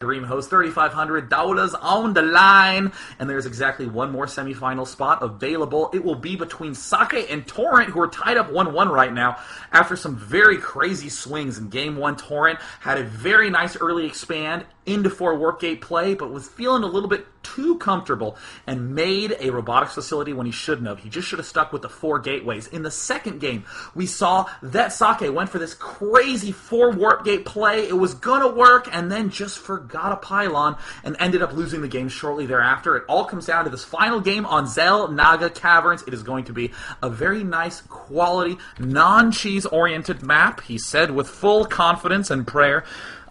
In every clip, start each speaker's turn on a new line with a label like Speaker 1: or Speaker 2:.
Speaker 1: Dream host 3,500 dollars on the line, and there's exactly one more semifinal spot available. It will be between Socke and Taurent, who are tied up 1-1 right now after some very crazy swings in Game 1. Taurent had a very nice early expand into 4 warp gate play, but was feeling a little bit too comfortable and made a robotics facility when he shouldn't have. He just should have stuck with the 4 gateways. In the second game, we saw that Socke went for this crazy 4 warp gate play. It was gonna work, and then just forgot a pylon and ended up losing the game shortly thereafter. It all comes down to this final game on Zel Naga Caverns. It is going to be a very nice, quality, non-cheese oriented map, he said with full confidence and prayer.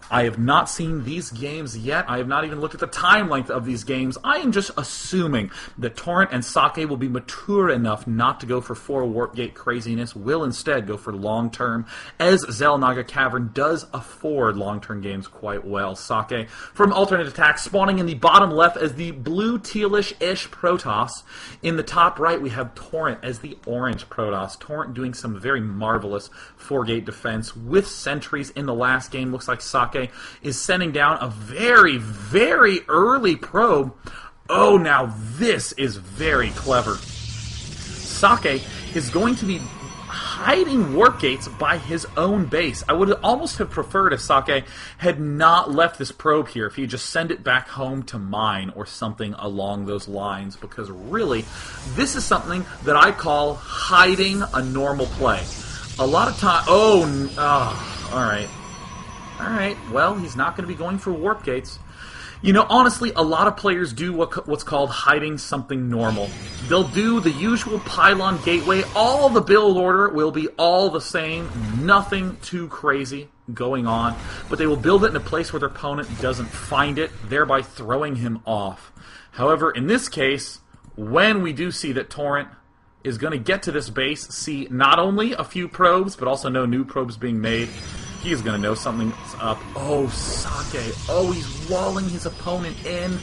Speaker 1: I have not seen these games yet. I have not even looked at the time length of these games. I am just assuming that Taurent and Socke will be mature enough not to go for 4 warp gate craziness, will instead go for long-term, as Zelnaga Cavern does afford long-term games quite well. Socke from alternate attack, spawning in the bottom left as the blue tealish-ish Protoss. In the top right, we have Taurent as the orange Protoss. Taurent doing some very marvelous 4-gate defense with sentries in the last game. Looks like Socke is sending down a very, very early probe. Oh, now this is very clever. Socke is going to be hiding warp gates by his own base. I would almost have preferred if Socke had not left this probe here, if he just sent it back home to mine or something along those lines, because really, this is something that I call hiding a normal play. A lot of time... alright. Alright, well, he's not going to be going for warp gates. You know, honestly, a lot of players do what's called hiding something normal. They'll do the usual pylon gateway. All the build order will be all the same. Nothing too crazy going on. But they will build it in a place where their opponent doesn't find it, thereby throwing him off. However, in this case, when we do see that Taurent is going to get to this base, see not only a few probes, but also no new probes being made, he is going to know something's up. Oh, Socke. Oh, he's walling his opponent in.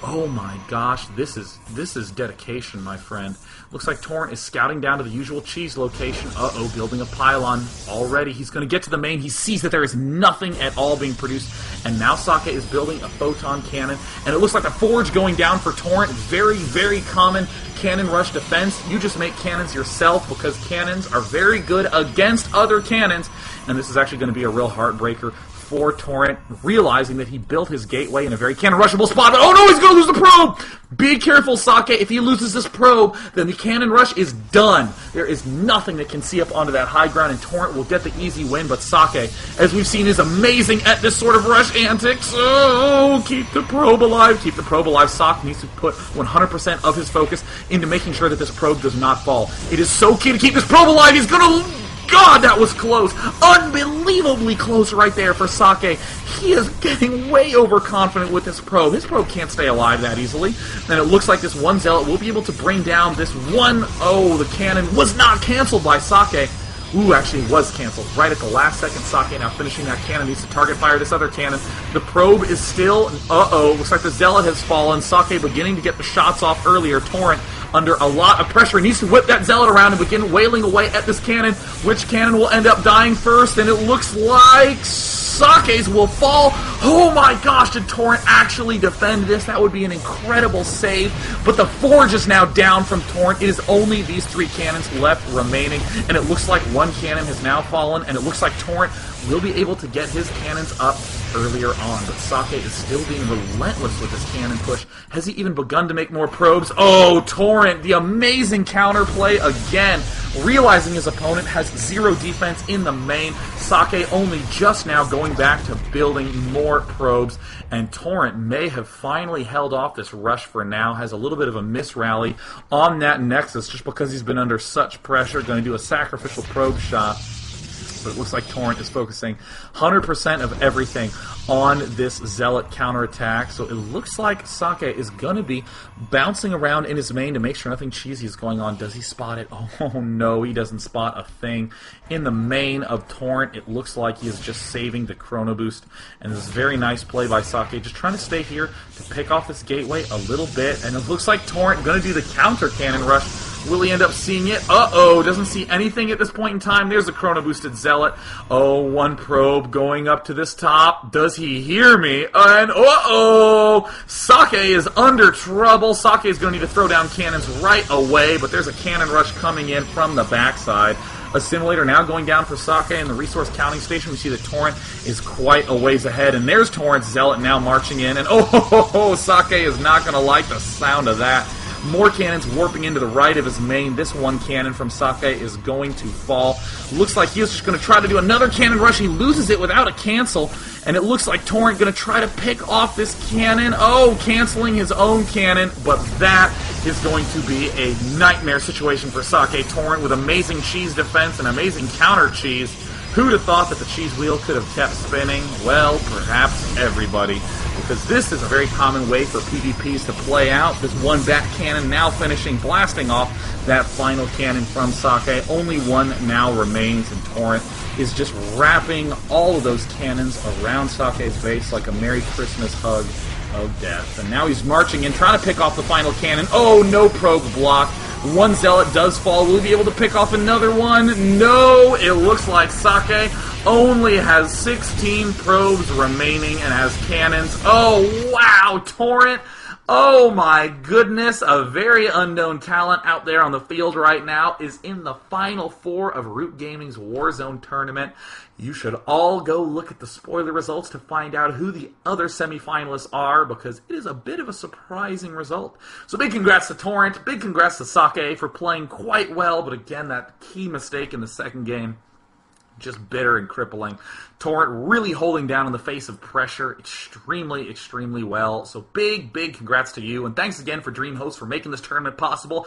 Speaker 1: Oh my gosh, this is dedication, my friend. Looks like Taurent is scouting down to the usual cheese location. Uh-oh, building a pylon already. He's going to get to the main. He sees that there is nothing at all being produced. And now Socke is building a photon cannon. And it looks like a forge going down for Taurent. Very, very common cannon rush defense. You just make cannons yourself because cannons are very good against other cannons. And this is actually going to be a real heartbreaker for Taurent, realizing that he built his gateway in a very cannon rushable spot. But oh no, he's going to lose the probe! Be careful, Socke. If he loses this probe, then the cannon rush is done. There is nothing that can see up onto that high ground, and Taurent will get the easy win. But Socke, as we've seen, is amazing at this sort of rush antics. Oh, keep the probe alive. Keep the probe alive. Socke needs to put 100% of his focus into making sure that this probe does not fall. It is so key to keep this probe alive. He's going to... God, that was close. Unbelievably close right there for Socke. He is getting way overconfident with this probe. His probe can't stay alive that easily. And it looks like this one zealot will be able to bring down this one... Oh, the cannon was not canceled by Socke. Ooh, actually it was canceled. Right at the last second, Socke now finishing that cannon. Needs to target fire this other cannon. The probe is still... Uh-oh, looks like the zealot has fallen. Socke beginning to get the shots off earlier. Taurent under a lot of pressure. He needs to whip that zealot around and begin wailing away at this cannon. Which cannon will end up dying first? And it looks like Socke's will fall. Oh my gosh, did Taurent actually defend this? That would be an incredible save. But the forge is now down from Taurent. It is only these 3 cannons left remaining. And it looks like one cannon has now fallen. And it looks like Taurent will be able to get his cannons up earlier on. But Socke is still being relentless with his cannon push. Has he even begun to make more probes? Oh, Taurent, the amazing counterplay again. Realizing his opponent has 0 defense in the main. Socke only just now going back to building more probes. And Taurent may have finally held off this rush for now. Has a little bit of a misrally on that Nexus just because he's been under such pressure. Going to do a sacrificial probe shot. But it looks like Taurent is focusing 100% of everything on this Zealot counterattack. So it looks like Socke is going to be bouncing around in his main to make sure nothing cheesy is going on. Does he spot it? Oh no, he doesn't spot a thing. In the main of Taurent, it looks like he is just saving the Chrono Boost. And this very nice play by Socke, just trying to stay here to pick off this gateway a little bit. And it looks like Taurent going to do the counter cannon rush Will he end up seeing it? Uh-oh, doesn't see anything at this point in time. There's the Chrono Boosted Zealot. Oh, one probe going up to this top. Does he hear me? And uh-oh! Socke is under trouble. Socke is going to need to throw down cannons right away, but there's a cannon rush coming in from the backside. Assimilator now going down for Socke in the resource counting station. We see that Taurent is quite a ways ahead, and there's Taurent's Zealot now marching in, and oh, Socke is not going to like the sound of that. More cannons warping into the right of his main. This one cannon from Socke is going to fall. Looks like he's just going to try to do another cannon rush. He loses it without a cancel, and it looks like Taurent going to try to pick off this cannon. Oh, canceling his own cannon, but that is going to be a nightmare situation for Socke. Taurent with amazing cheese defense and amazing counter cheese. Who'd have thought that the cheese wheel could have kept spinning? Well, perhaps everybody. Because this is a very common way for PvPs to play out. This one bat cannon now finishing, blasting off that final cannon from Socke. Only one now remains, and Taurent is just wrapping all of those cannons around Socke's base like a Merry Christmas hug of death. And now he's marching in, trying to pick off the final cannon. Oh, no probe block. One Zealot does fall. Will he be able to pick off another one? No! It looks like Socke only has 16 probes remaining and has cannons. Oh, wow! Taurent! Oh my goodness, a very unknown talent out there on the field right now is in the Final Four of Root Gaming's Warzone tournament. You should all go look at the spoiler results to find out who the other semifinalists are, because it is a bit of a surprising result. So big congrats to Taurent, big congrats to Socke for playing quite well, but again, that key mistake in the second game, just bitter and crippling. Taurent really holding down in the face of pressure extremely, extremely well. So big congrats to you, and thanks again for DreamHost for making this tournament possible.